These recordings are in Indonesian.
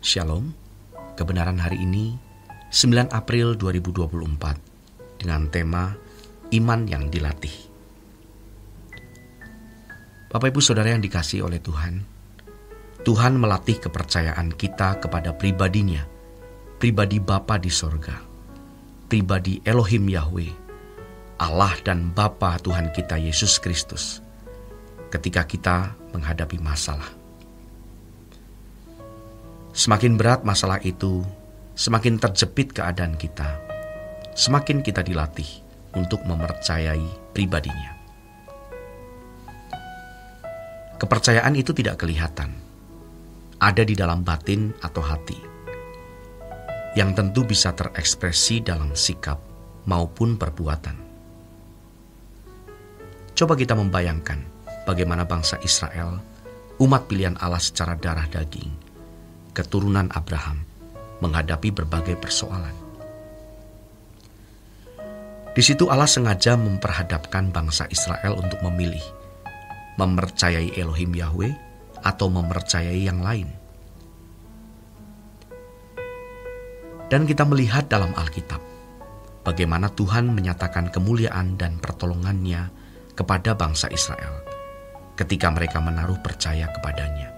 Shalom, kebenaran hari ini 9 April 2024 dengan tema Iman yang Dilatih. Bapak Ibu Saudara yang dikasihi oleh Tuhan, Tuhan melatih kepercayaan kita kepada pribadinya, pribadi Bapa di sorga, pribadi Elohim Yahweh, Allah dan Bapa Tuhan kita Yesus Kristus, ketika kita menghadapi masalah. Semakin berat masalah itu, semakin terjepit keadaan kita, semakin kita dilatih untuk mempercayai pribadinya. Kepercayaan itu tidak kelihatan, ada di dalam batin atau hati, yang tentu bisa terekspresi dalam sikap maupun perbuatan. Coba kita membayangkan bagaimana bangsa Israel, umat pilihan Allah secara darah daging, keturunan Abraham, menghadapi berbagai persoalan. Di situ Allah sengaja memperhadapkan bangsa Israel untuk memilih, mempercayai Elohim Yahweh atau mempercayai yang lain. Dan kita melihat dalam Alkitab, bagaimana Tuhan menyatakan kemuliaan dan pertolongannya kepada bangsa Israel ketika mereka menaruh percaya kepadanya.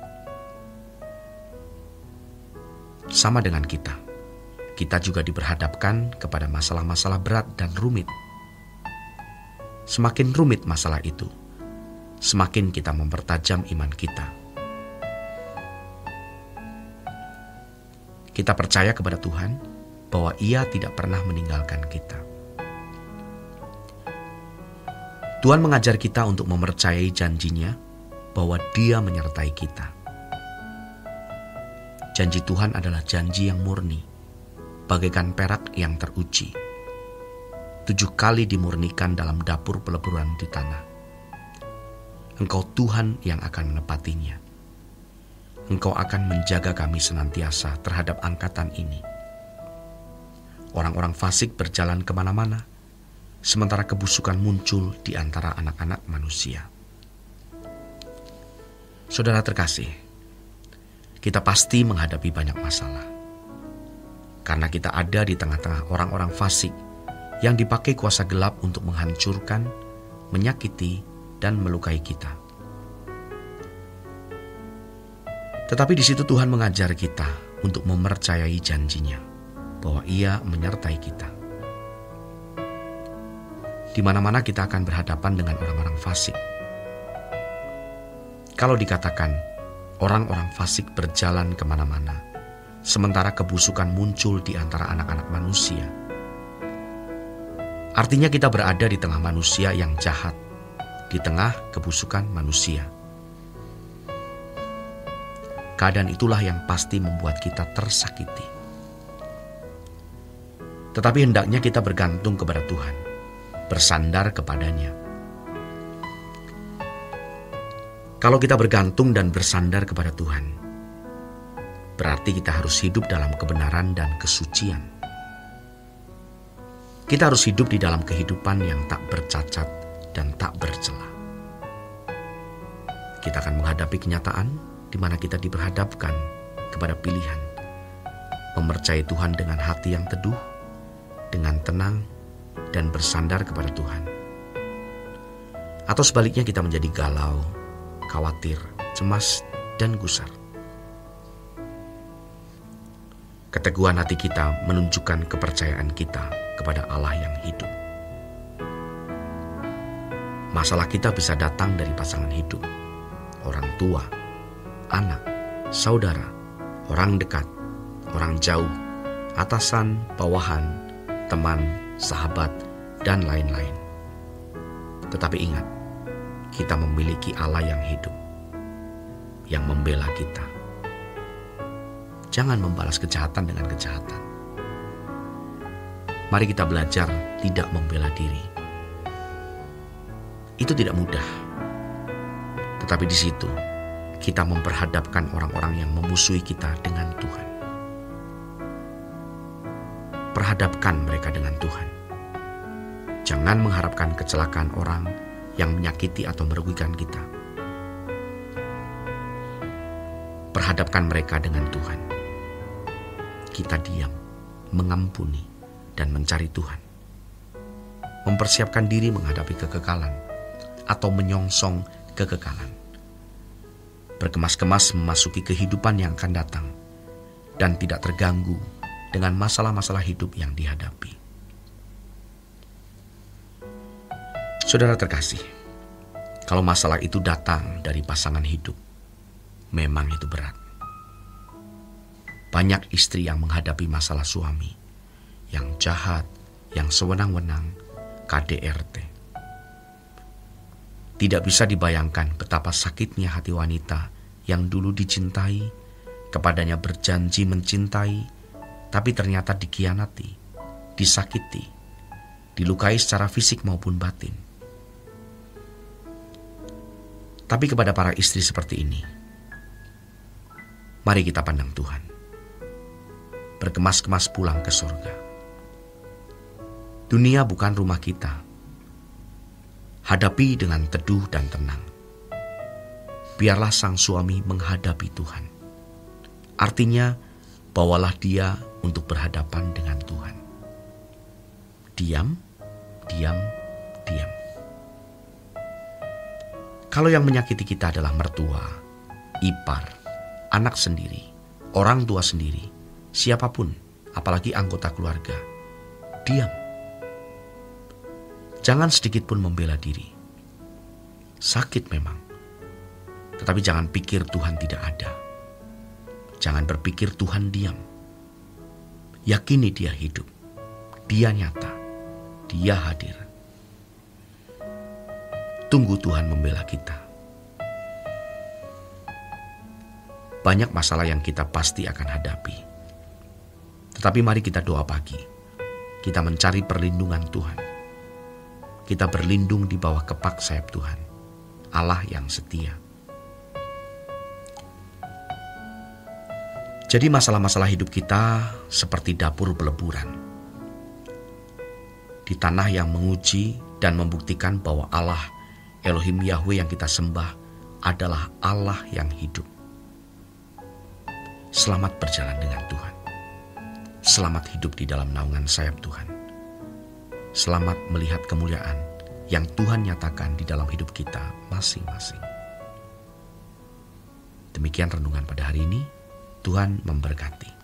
Sama dengan kita juga diperhadapkan kepada masalah-masalah berat dan rumit. Semakin rumit masalah itu, semakin kita mempertajam iman kita. Kita percaya kepada Tuhan bahwa Ia tidak pernah meninggalkan kita. Tuhan mengajar kita untuk mempercayai janjinya bahwa Dia menyertai kita. Janji Tuhan adalah janji yang murni, bagaikan perak yang teruji. 7 kali dimurnikan dalam dapur peleburan di tanah. Engkau Tuhan yang akan menepatinya. Engkau akan menjaga kami senantiasa terhadap angkatan ini. Orang-orang fasik berjalan kemana-mana, sementara kebusukan muncul di antara anak-anak manusia. Saudara terkasih, kita pasti menghadapi banyak masalah. Karena kita ada di tengah-tengah orang-orang fasik yang dipakai kuasa gelap untuk menghancurkan, menyakiti, dan melukai kita. Tetapi di situ Tuhan mengajar kita untuk mempercayai janjinya bahwa Ia menyertai kita. Di mana-mana kita akan berhadapan dengan orang-orang fasik. Kalau dikatakan orang-orang fasik berjalan kemana-mana, sementara kebusukan muncul di antara anak-anak manusia, artinya kita berada di tengah manusia yang jahat, di tengah kebusukan manusia. Keadaan itulah yang pasti membuat kita tersakiti. Tetapi hendaknya kita bergantung kepada Tuhan, bersandar kepadanya. Kalau kita bergantung dan bersandar kepada Tuhan, berarti kita harus hidup dalam kebenaran dan kesucian. Kita harus hidup di dalam kehidupan yang tak bercacat dan tak bercela. Kita akan menghadapi kenyataan di mana kita diperhadapkan kepada pilihan mempercayai Tuhan dengan hati yang teduh, dengan tenang, dan bersandar kepada Tuhan. Atau sebaliknya kita menjadi galau, khawatir, cemas, dan gusar. Keteguhan hati kita menunjukkan kepercayaan kita kepada Allah yang hidup. Masalah kita bisa datang dari pasangan hidup, orang tua, anak, saudara, orang dekat, orang jauh, atasan, bawahan, teman, sahabat, dan lain-lain. Tetapi ingat, kita memiliki Allah yang hidup, yang membela kita. Jangan membalas kejahatan dengan kejahatan. Mari kita belajar tidak membela diri. Itu tidak mudah. Tetapi di situ, kita memperhadapkan orang-orang yang memusuhi kita dengan Tuhan. Perhadapkan mereka dengan Tuhan. Jangan mengharapkan kecelakaan orang yang menyakiti atau merugikan kita. Perhadapkan mereka dengan Tuhan. kita diam, mengampuni, dan mencari Tuhan. Mempersiapkan diri menghadapi kekekalan atau menyongsong kekekalan. Berkemas-kemas memasuki kehidupan yang akan datang dan tidak terganggu dengan masalah-masalah hidup yang dihadapi. Saudara terkasih, kalau masalah itu datang dari pasangan hidup, memang itu berat. Banyak istri yang menghadapi masalah suami yang jahat, yang sewenang-wenang, KDRT. Tidak bisa dibayangkan betapa sakitnya hati wanita yang dulu dicintai, kepadanya berjanji mencintai, tapi ternyata dikhianati, disakiti, dilukai secara fisik maupun batin. Tapi kepada para istri seperti ini, mari kita pandang Tuhan. Berkemas-kemas pulang ke surga. Dunia bukan rumah kita. Hadapi dengan teduh dan tenang. Biarlah sang suami menghadapi Tuhan. Artinya, bawalah dia untuk berhadapan dengan Tuhan. Diam, diam, diam. Kalau yang menyakiti kita adalah mertua, ipar, anak sendiri, orang tua sendiri, siapapun, apalagi anggota keluarga, diam. Jangan sedikit pun membela diri. Sakit memang, tetapi jangan pikir Tuhan tidak ada. Jangan berpikir Tuhan diam. Yakini Dia hidup, Dia nyata, Dia hadir. Tunggu Tuhan membela kita. Banyak masalah yang kita pasti akan hadapi. Tetapi mari kita doa pagi. Kita mencari perlindungan Tuhan. Kita berlindung di bawah kepak sayap Tuhan, Allah yang setia. Jadi masalah-masalah hidup kita seperti dapur peleburan. Di tanah yang menguji dan membuktikan bahwa Allah Elohim Yahweh yang kita sembah adalah Allah yang hidup. Selamat berjalan dengan Tuhan. Selamat hidup di dalam naungan sayap Tuhan. Selamat melihat kemuliaan yang Tuhan nyatakan di dalam hidup kita masing-masing. Demikian renungan pada hari ini. Tuhan memberkati.